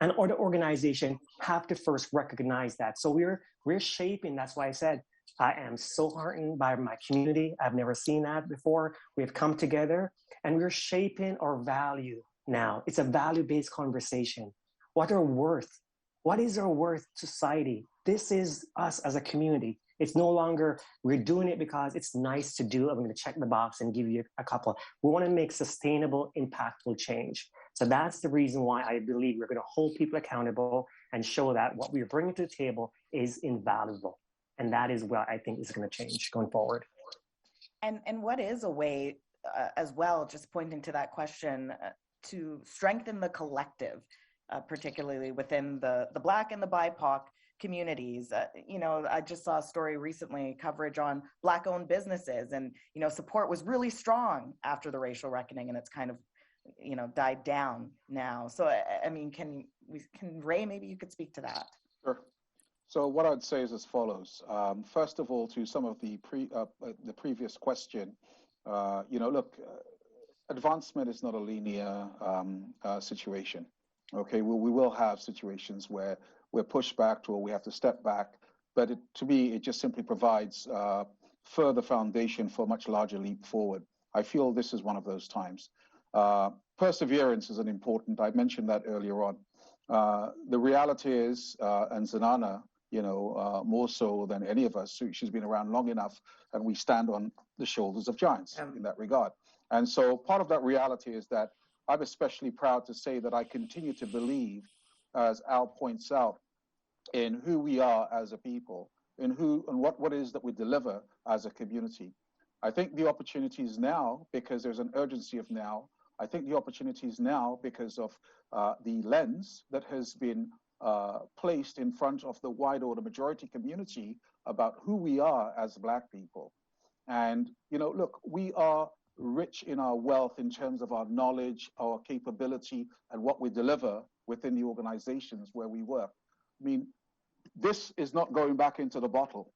And other organizations have to first recognize that. So we're shaping, that's why I said, I am so heartened by my community. I've never seen that before. We've come together and we're shaping our value now. It's a value-based conversation. What is our worth to society? This is us as a community. It's no longer, we're doing it because it's nice to do. I'm going to check the box and give you a couple. We want to make sustainable, impactful change. So that's the reason why I believe we're going to hold people accountable and show that what we're bringing to the table is invaluable. And that is what I think is going to change going forward.
And what is a way as well, just pointing to that question, to strengthen the collective, particularly within the Black and the BIPOC communities. I just saw a story recently, coverage on Black-owned businesses, and support was really strong after the racial reckoning, and it's kind of died down now. So I mean, can Ray, maybe you could speak to that?
Sure. So what I'd say is as follows. First of all, to some of the previous question, look, advancement is not a linear situation. Okay, we will have situations where we're pushed back or we have to step back, but to me, it just simply provides further foundation for a much larger leap forward. I feel this is one of those times. Perseverance is important. I mentioned that earlier on. The reality is, and Zanana, more so than any of us, she's been around long enough, and we stand on the shoulders of giants in that regard. And so part of that reality is that I'm especially proud to say that I continue to believe, as Al points out, in who we are as a people, in who and what is that we deliver as a community. I think the opportunity is now, because there's an urgency of now. I think the opportunity is now because of the lens that has been placed in front of the wide or the majority community about who we are as Black people. And, look, we are rich in our wealth in terms of our knowledge, our capability, and what we deliver within the organizations where we work. I mean, this is not going back into the bottle,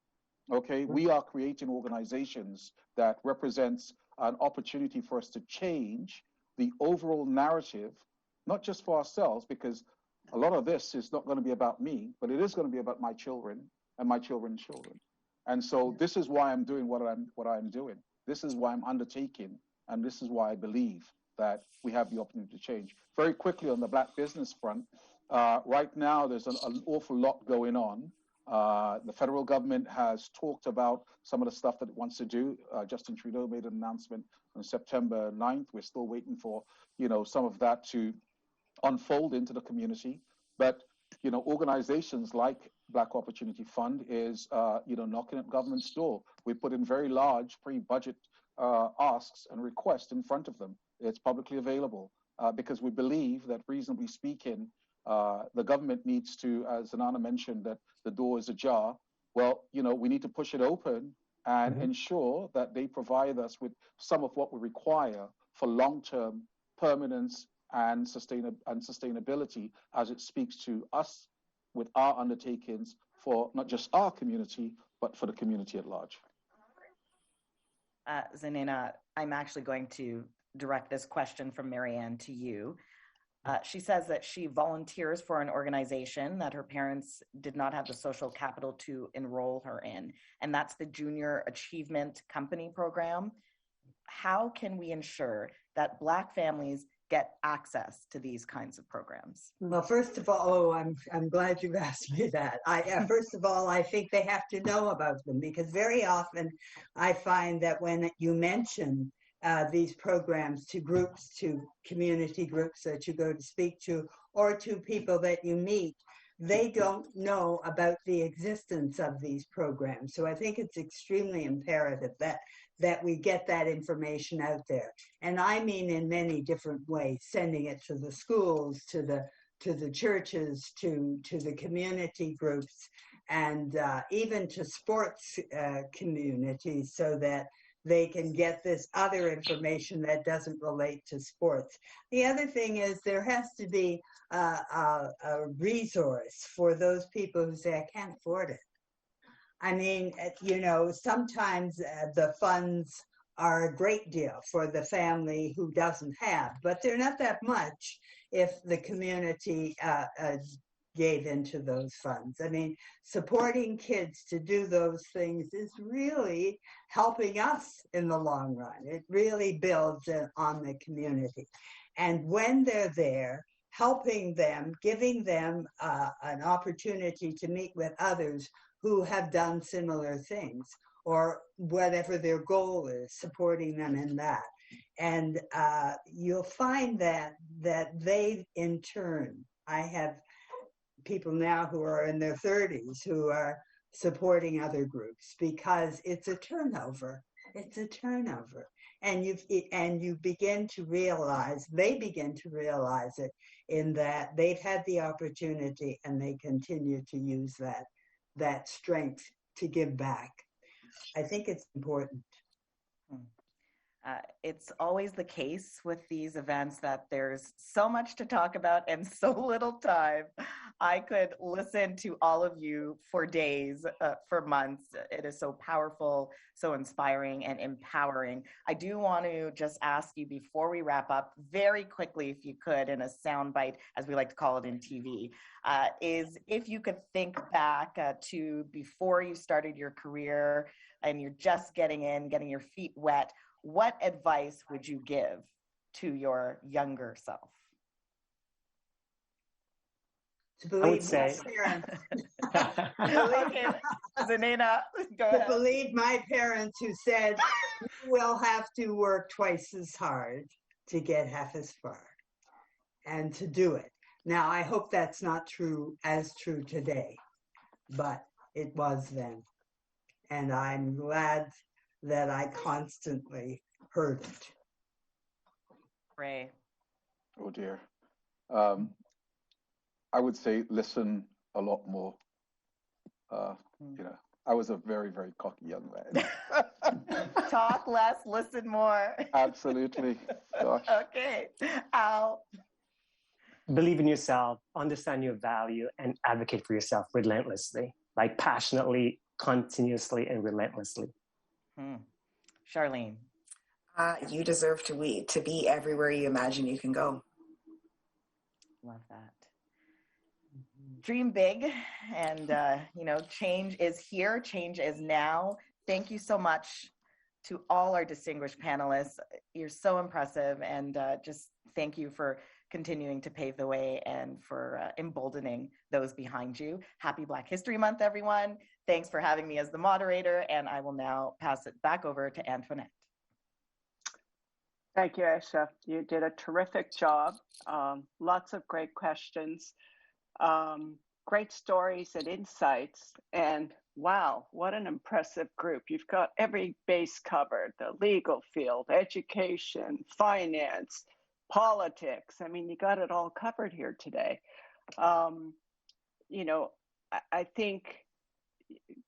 okay? We are creating organizations that represents an opportunity for us to change the overall narrative, not just for ourselves, because a lot of this is not going to be about me, but it is going to be about my children and my children's children. And so this is why I'm doing what I'm doing. This is why I'm undertaking, and this is why I believe that we have the opportunity to change. Very quickly on the Black business front, right now there's an awful lot going on. The federal government has talked about some of the stuff that it wants to do. Justin Trudeau made an announcement on September 9th. We're still waiting for, some of that to unfold into the community. But, organizations like Black Opportunity Fund is, knocking at government's door. We put in very large pre-budget asks and requests in front of them. It's publicly available because we believe that, reasonably speaking, the government needs to, as Anana mentioned, that the door is ajar. Well, we need to push it open and ensure that they provide us with some of what we require for long-term permanence and sustainability as it speaks to us with our undertakings for not just our community, but for the community at large.
Zanina, I'm actually going to direct this question from Marianne to you. She says that she volunteers for an organization that her parents did not have the social capital to enroll her in, and that's the Junior Achievement Company program. How can we ensure that Black families get access to these kinds of programs?
Well, first of all, I'm glad you asked me that. First of all, I think they have to know about them, because very often I find that when you mention these programs to groups, to community groups that you go to speak to, or to people that you meet, they don't know about the existence of these programs. So I think it's extremely imperative that we get that information out there. And I mean in many different ways, sending it to the schools, to the churches, to the community groups, and even to sports communities, so that they can get this other information that doesn't relate to sports. The other thing is there has to be a resource for those people who say, I can't afford it. I mean, sometimes the funds are a great deal for the family who doesn't have, but they're not that much if the community gave into those funds. I mean, supporting kids to do those things is really helping us in the long run. It really builds on the community. And when they're there, helping them, giving them an opportunity to meet with others who have done similar things, or whatever their goal is, supporting them in that. And you'll find that they, in turn, I have people now who are in their 30s who are supporting other groups, because it's a turnover. It's a turnover. And you begin to realize, they begin to realize it, in that they've had the opportunity and they continue to use that strength to give back. I think it's important.
It's always the case with these events that there's so much to talk about and so little time. I could listen to all of you for days, for months. It is so powerful, so inspiring and empowering. I do want to just ask you, before we wrap up, very quickly, if you could, in a soundbite, as we like to call it in TV, is if you could think back to before you started your career and you're just getting your feet wet, what advice would you give to your younger self?
To believe my parents.
Okay, Zanina, go ahead.
To believe my parents, who said, you will have to work twice as hard to get half as far, and to do it. Now, I hope that's not as true today, but it was then. And I'm glad that I constantly heard it.
Ray.
Oh dear. I would say listen a lot more. I was a very, very cocky young man.
Talk less, listen more.
Absolutely. Gosh.
Okay. Al.
Believe in yourself, understand your value, and advocate for yourself relentlessly, like passionately, continuously, and relentlessly.
Charlene.
You deserve to be everywhere you imagine you can go.
Love that. Dream big, and change is here, change is now. Thank you so much to all our distinguished panelists. You're so impressive, and just thank you for continuing to pave the way and for emboldening those behind you. Happy Black History Month, everyone. Thanks for having me as the moderator, and I will now pass it back over to Antoinette.
Thank you, Aisha. You did a terrific job. Lots of great questions, great stories and insights, and wow, what an impressive group. You've got every base covered, the legal field, education, finance, politics. I mean, you got it all covered here today. You know, I think,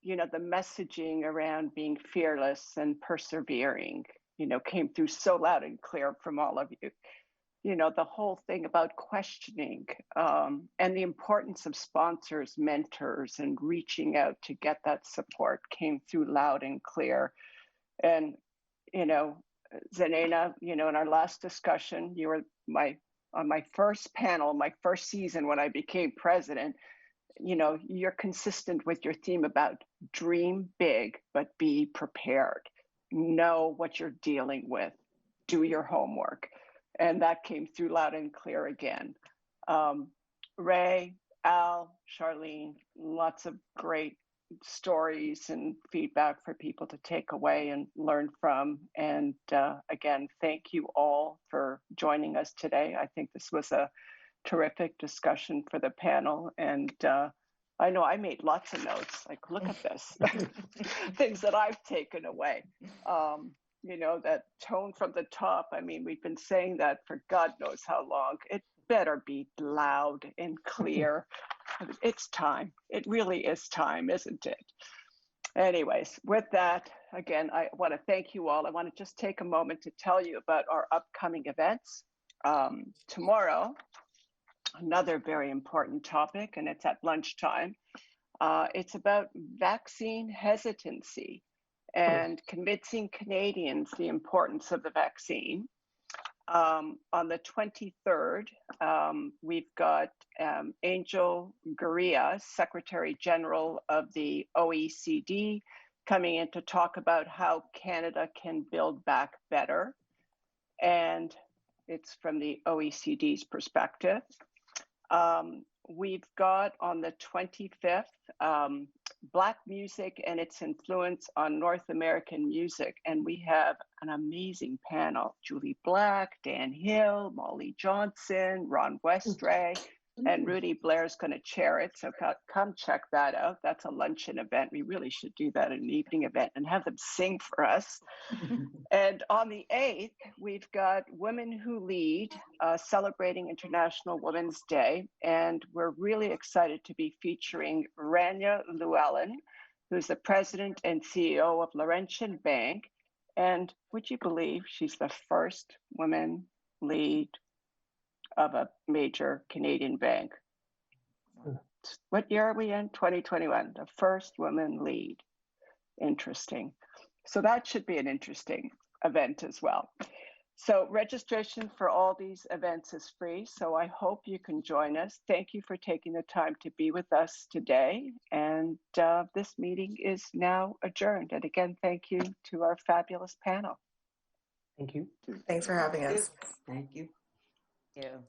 you know, the messaging around being fearless and persevering, you know, came through so loud and clear from all of you. You know, the whole thing about questioning and the importance of sponsors, mentors, and reaching out to get that support came through loud and clear. And, you know, Zanena, you know, in our last discussion, you were on my first panel, my first season when I became president. You know, you're consistent with your theme about dream big, but be prepared. Know what you're dealing with. Do your homework. And that came through loud and clear again. Ray, Al, Charlene, lots of great stories and feedback for people to take away and learn from. And again, thank you all for joining us today. I think this was a terrific discussion for the panel. And I know I made lots of notes, like, look at this, things that I've taken away. You know, that tone from the top. I mean, we've been saying that for God knows how long. It better be loud and clear. It's time. It really is time, isn't it? Anyways, with that, again, I want to thank you all. I want to just take a moment to tell you about our upcoming events. Tomorrow, another very important topic, and it's at lunchtime. It's about vaccine hesitancy and convincing Canadians the importance of the vaccine. On the 23rd, we've got Angel Gurria, Secretary General of the OECD, coming in to talk about how Canada can build back better. And it's from the OECD's perspective. We've got on the 25th, Black music and its influence on North American music. And we have an amazing panel: Julie Black, Dan Hill, Molly Johnson, Ron Westray, and Rudy Blair's going to chair it. So come check that out. That's a luncheon event. We really should do that at an evening event and have them sing for us. And on the 8th, we've got Women Who Lead, celebrating International Women's Day. And we're really excited to be featuring Rania Llewellyn, who's the president and CEO of Laurentian Bank. And would you believe she's the first woman lead of a major Canadian bank? What year are we in? 2021, the first woman lead. Interesting. So that should be an interesting event as well. So registration for all these events is free. So I hope you can join us. Thank you for taking the time to be with us today. And this meeting is now adjourned. And again, thank you to our fabulous panel.
Thank you.
Thanks for having us.
Thank you.
Thank you.